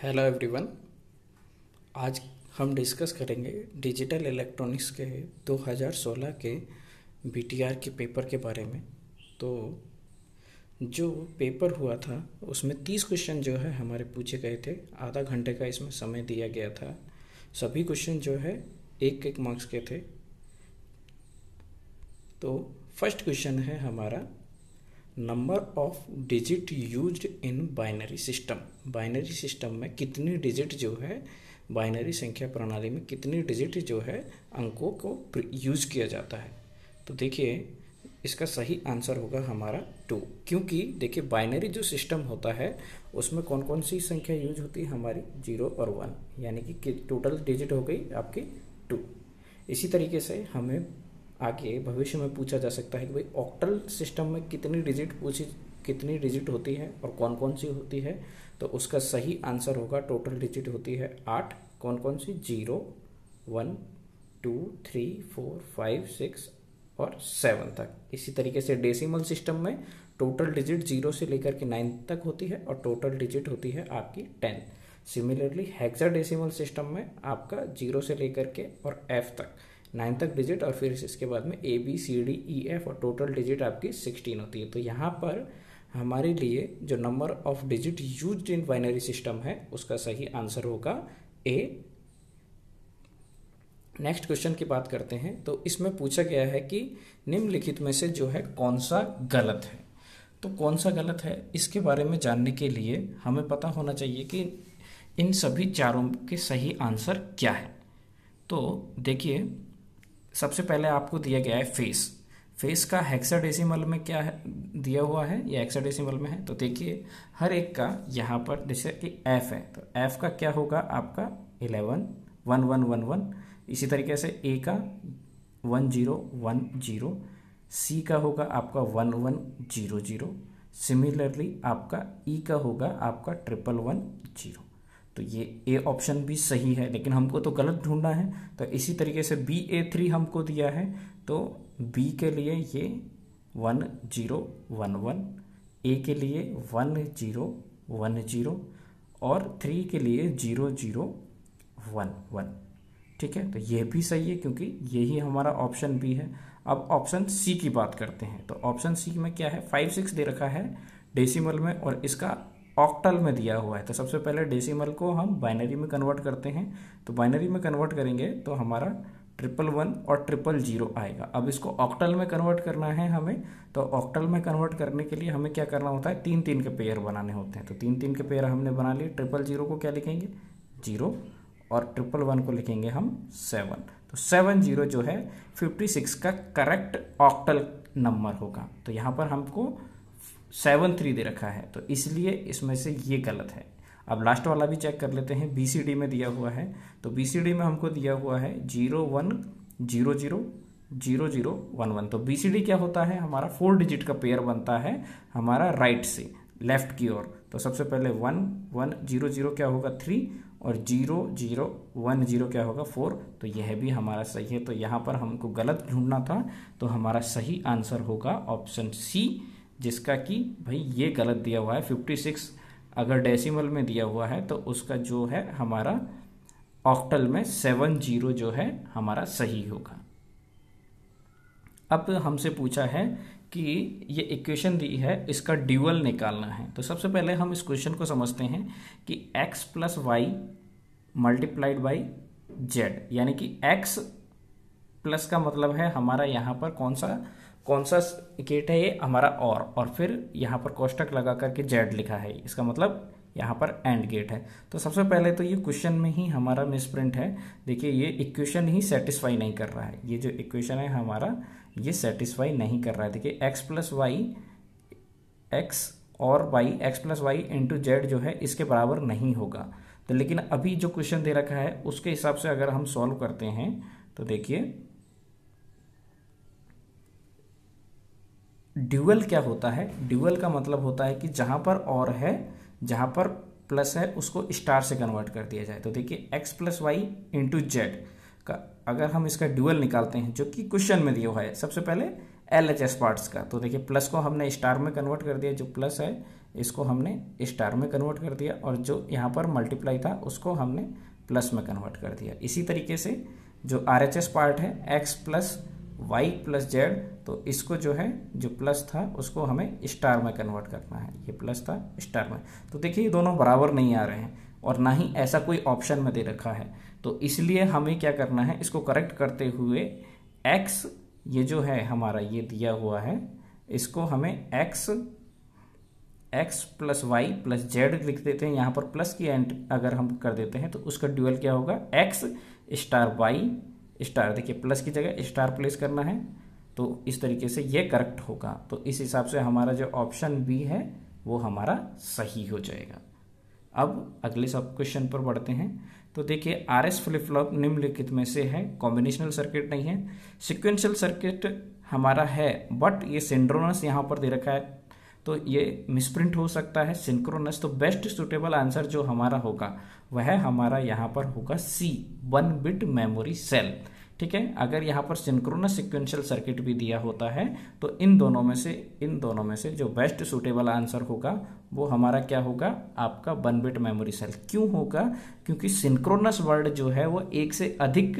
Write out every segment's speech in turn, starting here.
Hello everyone. आज हम discuss करेंगे डिजिटल इलेक्ट्रॉनिक्स के 2016 के बीटीआर के पेपर के बारे में। तो जो पेपर हुआ था उसमें 30 क्वेश्चन जो है हमारे पूछे गए थे। आधा घंटे का इसमें समय दिया गया था। सभी क्वेश्चन जो है एक एक मार्क्स के थे। तो फर्स्ट क्वेश्चन है हमारा, number of digit used in binary system. Binary system में कितनी डिजिट जो है, बाइनरी संख्या प्रणाली में कितनी डिजिट जो है अंकों को यूज किया जाता है। तो देखिए इसका सही आंसर होगा हमारा 2, क्योंकि देखिए बाइनरी जो सिस्टम होता है उसमें कौन कौन सी संख्या यूज होती है हमारी 0 और 1, यानी कि टोटल डिजिट हो गई आपकी 2। इसी तरीके से हमें आगे भविष्य में पूछा जा सकता है कि भाई ऑक्टल सिस्टम में कितनी डिजिट होती है और कौन कौन सी होती है। तो उसका सही आंसर होगा टोटल डिजिट होती है 8। कौन कौन सी? 0, 1, 2, 3, 4, 5, 6 और 7 तक। इसी तरीके से डेसिमल सिस्टम में टोटल डिजिट 0 से लेकर के 9 तक होती है और टोटल डिजिट होती है आपकी 10। सिमिलरली हेक्साडेसिमल सिस्टम में आपका 0 से लेकर के और F तक 9 तक डिजिट, और फिर इसके बाद में ABCDEF और टोटल डिजिट आपकी 16 होती है। तो यहाँ पर हमारे लिए जो number of digit used in binary system है उसका सही आंसर होगा A। नेक्स्ट क्वेश्चन की बात करते हैं। तो इसमें पूछा गया है कि निम्नलिखित में से जो है कौन सा गलत है। तो कौन सा गलत है इसके बारे में जानने के लिए हमें पता होना चाहिए कि इन सभी चारों के सही आंसर क्या है। तो देखिए सबसे पहले आपको दिया गया है फेस का हेक्साडेसिमल में क्या है दिया हुआ है, या हेक्साडेसिमल में है। तो देखिए हर एक का यहाँ पर जैसे कि F है तो F का क्या होगा आपका 11 1 1 1 1। इसी तरीके से A का 1 0 1 0, C का होगा आपका 1 1 0 0। सिमिलरली आपका E का होगा आपका 1 1 1 0। तो ये ए ऑप्शन भी सही है, लेकिन हमको तो गलत ढूंढना है। तो इसी तरीके से BA3 हमको दिया है, तो B के लिए ये 1 0 1 1, A के लिए 1 0 1 0 और 3 के लिए 0 0 1 1। ठीक है, तो ये भी सही है क्योंकि यही हमारा ऑप्शन बी है। अब ऑप्शन सी की बात करते हैं। तो ऑप्शन सी में क्या है, 5 6 दे रखा है डेसिमल में और इसका ऑक्टल में दिया हुआ है। तो सबसे पहले डेसिमल को हम बाइनरी में कन्वर्ट करते हैं। तो बाइनरी में कन्वर्ट करेंगे तो हमारा 111 और 000 आएगा। अब इसको ऑक्टल में कन्वर्ट करना है हमें। तो ऑक्टल में कन्वर्ट करने के लिए हमें क्या करना होता है, 3 3 के पेयर बनाने होते हैं। तो 3 3 के पेयर हमने बना लिए। 000 को क्या लिखेंगे 0 और 111 को लिखेंगे हम 7। तो 70 जो है 56 का करेक्ट ऑक्टल नंबर होगा। तो यहाँ पर हमको 73 दे रखा है, तो इसलिए इसमें से ये गलत है। अब लास्ट वाला भी चेक कर लेते हैं। BCD में दिया हुआ है, तो BCD में हमको दिया हुआ है 0 1 0 0 0 0 1 1। तो BCD क्या होता है, हमारा 4 डिजिट का पेयर बनता है हमारा राइट से लेफ्ट की ओर। तो सबसे पहले 1 1 0 0 क्या होगा 3 और 0 0 1 0 क्या होगा 4। तो यह भी हमारा सही है। तो यहाँ पर हमको गलत ढूंढना था, तो हमारा सही आंसर होगा ऑप्शन सी, जिसका कि भाई ये गलत दिया हुआ है। 56 अगर डेसिमल में दिया हुआ है तो उसका जो है हमारा ऑक्टल में 70 जो है हमारा सही होगा। अब हमसे पूछा है कि ये इक्वेशन दी है, इसका ड्यूअल निकालना है। तो सबसे पहले हम इस क्वेश्चन को समझते हैं कि x plus y multiplied by z, यानी कि x प्लस का मतलब है हमारा यहाँ पर कौन सा गेट है, ये हमारा और फिर यहाँ पर कोष्टक लगा करके जेड लिखा है, इसका मतलब यहाँ पर एंड गेट है। तो सबसे पहले तो ये क्वेश्चन में ही हमारा मिसप्रिंट है। देखिए ये इक्वेशन ही सेटिस्फाई नहीं कर रहा है। ये जो इक्वेशन है हमारा ये सेटिस्फाई नहीं कर रहा है। देखिए x प्लस वाई एक्स और y x plus y into z जो है इसके बराबर नहीं होगा। तो लेकिन अभी जो क्वेश्चन दे रखा है उसके हिसाब से अगर हम सॉल्व करते हैं तो देखिए ड्यूअल क्या होता है। ड्यूअल का मतलब होता है कि जहां पर और है, जहां पर प्लस है उसको स्टार से कन्वर्ट कर दिया जाए। तो देखिए x plus y into z का अगर हम इसका ड्यूअल निकालते हैं जो कि क्वेश्चन में दिया हुआ है, सबसे पहले LHS पार्ट्स का। तो देखिए प्लस को हमने स्टार में कन्वर्ट कर दिया, जो प्लस है इसको हमने स्टार में कन्वर्ट कर दिया, और जो यहाँ पर मल्टीप्लाई था उसको हमने प्लस में कन्वर्ट कर दिया। इसी तरीके से जो RHS पार्ट है x plus y plus z, तो इसको जो है जो प्लस था उसको हमें स्टार में कन्वर्ट करना है। ये प्लस था स्टार में, तो देखिए ये दोनों बराबर नहीं आ रहे हैं और ना ही ऐसा कोई ऑप्शन में दे रखा है। तो इसलिए हमें क्या करना है, इसको करेक्ट करते हुए x ये जो है हमारा ये दिया हुआ है, इसको हमें x plus y plus z लिख देते हैं। यहाँ पर प्लस की एंड अगर हम कर देते हैं तो उसका ड्यूअल क्या होगा, x स्टार वाई स्टार। देखिए प्लस की जगह स्टार प्लेस करना है, तो इस तरीके से ये करेक्ट होगा। तो इस हिसाब से हमारा जो ऑप्शन बी है वो हमारा सही हो जाएगा। अब अगले सब क्वेश्चन पर बढ़ते हैं। तो देखिए RS फ्लिप फ्लॉप निम्नलिखित में से है, कॉम्बिनेशनल सर्किट नहीं है, सिक्वेंशियल सर्किट हमारा है, बट ये सिंक्रोनस यहाँ पर दे रखा है, तो ये मिसप्रिंट हो सकता है सिंक्रोनस। तो बेस्ट सुटेबल आंसर जो हमारा होगा वह हमारा यहाँ पर होगा C 1 बिट मेमोरी सेल। ठीक है, अगर यहाँ पर सिंक्रोनस सिक्वेंशियल सर्किट भी दिया होता है तो इन दोनों में से जो बेस्ट सुटेबल आंसर होगा वो हमारा क्या होगा, आपका 1 बिट मेमोरी सेल। क्यों होगा, क्योंकि सिंक्रोनस वर्ड जो है वो एक से अधिक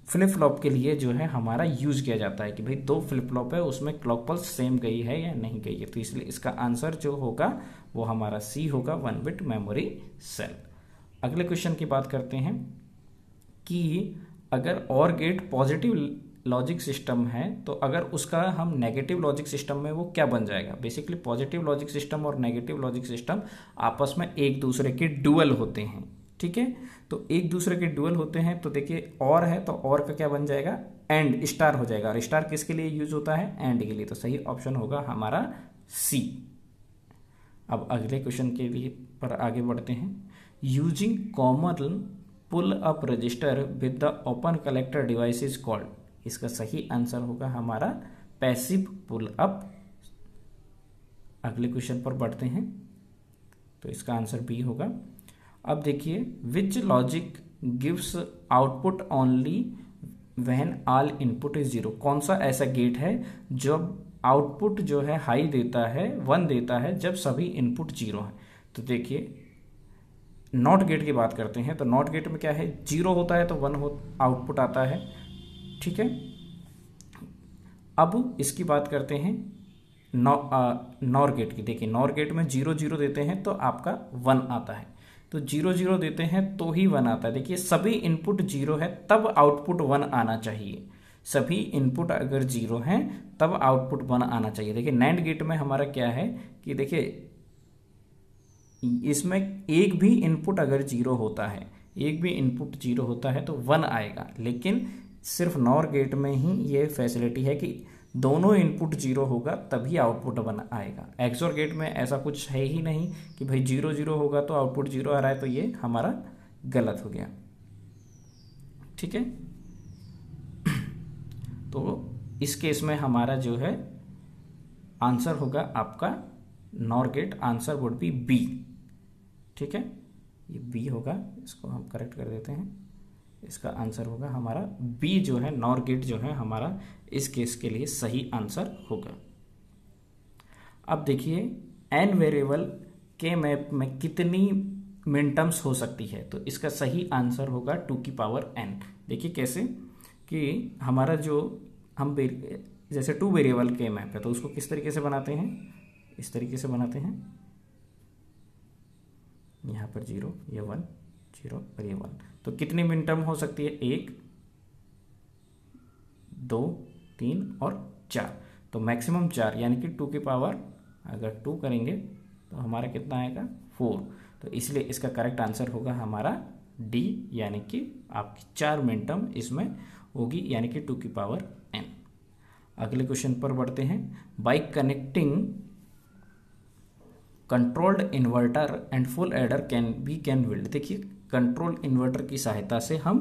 फ्लिप फ्लॉप के लिए जो है हमारा यूज किया जाता है कि भाई 2 फ्लिप फ्लॉप है उसमें क्लॉक पल्स सेम गई है या नहीं गई है। तो इसलिए इसका आंसर जो होगा वो हमारा C होगा, 1 बिट मेमोरी सेल। अगले क्वेश्चन की बात करते हैं कि अगर OR gate positive logic system है तो अगर उसका हम नेगेटिव लॉजिक सिस्टम में वो क्या बन जाएगा। बेसिकली पॉजिटिव लॉजिक सिस्टम और नेगेटिव लॉजिक सिस्टम आपस में एक दूसरे के डुअल होते हैं। ठीक है, तो एक दूसरे के डुअल होते हैं, तो देखिए और है तो और का क्या बन जाएगा, एंड स्टार हो जाएगा। और स्टार किसके लिए यूज होता है, एंड के लिए, तो सही ऑप्शन होगा हमारा C। अब अगले क्वेश्चन के लिए पर आगे बढ़ते हैं। Using common pull up register with the open collector device is called. इसका सही आंसर होगा हमारा पैसिव पुल अप। अगले क्वेश्चन पर बढ़ते हैं, तो इसका आंसर बी होगा। अब देखिए, which logic gives output only when all input is zero. कौन सा ऐसा गेट है जब आउटपुट जो है हाई देता है, 1 देता है जब सभी इनपुट जीरो है। तो देखिए नॉट गेट की बात करते हैं, तो नॉट गेट में क्या है, 0 होता है तो 1 आउटपुट आता है। ठीक है, अब इसकी बात करते हैं नॉर गेट की। देखिए नॉर गेट में 0 0 देते हैं तो आपका 1 आता है, तो 0 0 देते हैं तो ही 1 आता है। देखिए सभी इनपुट 0 है तब आउटपुट 1 आना चाहिए, सभी इनपुट अगर 0 हैं तब आउटपुट 1 आना चाहिए। देखिए नैंड गेट में हमारा क्या है कि देखिए इसमें एक भी इनपुट अगर 0 होता है, एक भी इनपुट 0 होता है तो 1 आएगा, लेकिन सिर्फ नॉर गेट में ही ये फैसिलिटी है कि दोनों इनपुट 0 होगा तभी आउटपुट 1 आएगा। एक्सोर गेट में ऐसा कुछ है ही नहीं कि भाई 0 0 होगा तो आउटपुट 0 आ रहा है, तो ये हमारा गलत हो गया। ठीक है, तो इस केस में हमारा जो है आंसर होगा आपका NOR gate, answer would be B. ठीक है, ये बी होगा, इसको हम करेक्ट कर देते हैं, इसका आंसर होगा हमारा बी जो है, नॉर गेट जो है हमारा इस केस के लिए सही आंसर होगा। अब देखिए एन वेरिएबल के मैप में कितनी मिनटर्म्स हो सकती है, तो इसका सही आंसर होगा 2 की पावर n। देखिए कैसे कि हमारा जो हम जैसे 2 वेरिएबल के मैप है तो उसको किस तरीके से बनाते हैं, इस तरीके से बनाते हैं, यहाँ पर 0 ये 1 0 और ये 1, तो कितनी मिनटर्म हो सकती है, 1 2 3 और 4, तो मैक्सिमम 4, यानी कि 2 की पावर अगर 2 करेंगे तो हमारा कितना आएगा 4। तो इसलिए इसका करेक्ट आंसर होगा हमारा डी, यानी कि आपकी 4 मिनटर्म इसमें होगी, यानी कि 2 की पावर n। अगले क्वेश्चन पर बढ़ते हैं। Bye connecting controlled inverter and full adder can build. देखिए कंट्रोल इन्वर्टर की सहायता से हम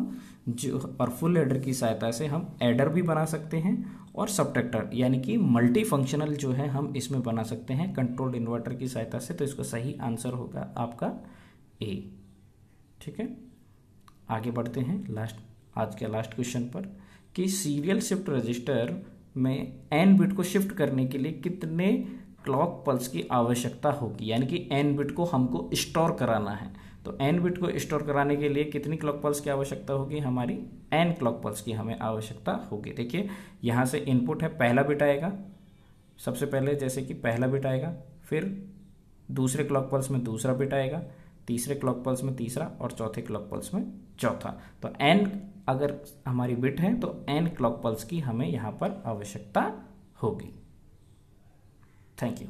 जो और फुल एडर की सहायता से हम एडर भी बना सकते हैं और सबट्रैक्टर, यानी कि मल्टी फंक्शनल जो है हम इसमें बना सकते हैं कंट्रोल्ड इन्वर्टर की सहायता से। तो इसका सही आंसर होगा आपका ए। ठीक है, आगे बढ़ते हैं आज के लास्ट क्वेश्चन पर कि सीरियल शिफ्ट रजिस्टर में n बिट को शिफ्ट करने के लिए कितने क्लॉक पल्स की आवश्यकता होगी, यानी कि n बिट को हमको स्टोर कराना है। तो n बिट को स्टोर कराने के लिए कितनी क्लॉक पल्स की आवश्यकता होगी? हमारी n क्लॉक पल्स की हमें आवश्यकता होगी। देखिए यहाँ से इनपुट है, पहला बिट आएगा सबसे पहले, जैसे कि पहला बिट आएगा, फिर दूसरे क्लॉक पल्स में दूसरा बिट आएगा, तीसरे क्लॉक पल्स में तीसरा और चौथे क्लॉक पल्स में चौथा। तो n अगर हमारी बिट है तो n क्लॉक पल्स की हमें यहाँ पर आवश्यकता होगी। Thank you.